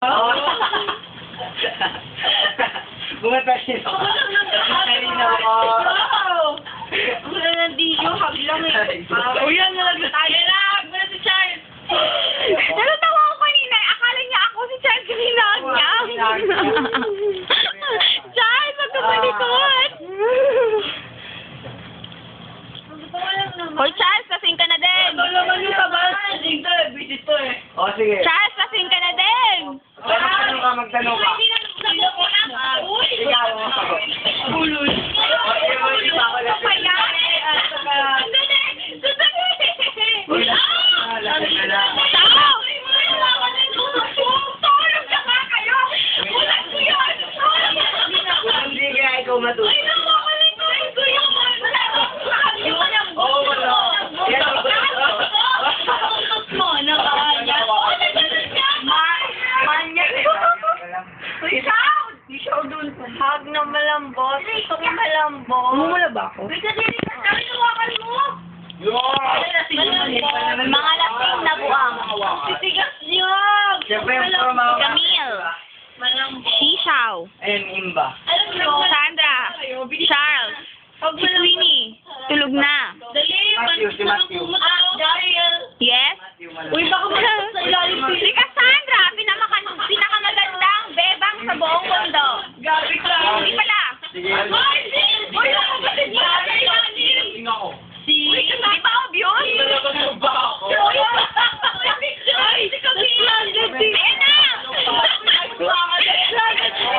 Oh. Bumata siya. Kanina ako. Wala na di yung hablang eh. O yan, nalaglag tayo na. Wala si Charles. Nalatawa ako kanina. Akala niya ako si Charles kanina. Charles, wag ka malikot. Hoy, Charles, lasing ka na din. Ano naman yung kabal? Lasing to eh. Visit to eh. O, sige. Charles, lasing ka na din. Magtanong ka. Ikaw mo ako. Uloy. Okay, hindi pa ako lasing. Lasing ka na. Kung hindi kaya ikaw matulog. Oo, wala. Hag na malambot. Ito yung malambot. Mumula ba ako? Mga lasing na buang. Titigas niyo. Siyempre, yung puro mga... Camille. Shishaw. Ayun, imba. Sandra. Charles. Si Queenie. Tulog na. Si Matthew. Yes? Uy, baka sa ilalim si Cassandra. Pinakamagandang bebang sa buong mundo. Gabi ka. Hindi pala. Sige.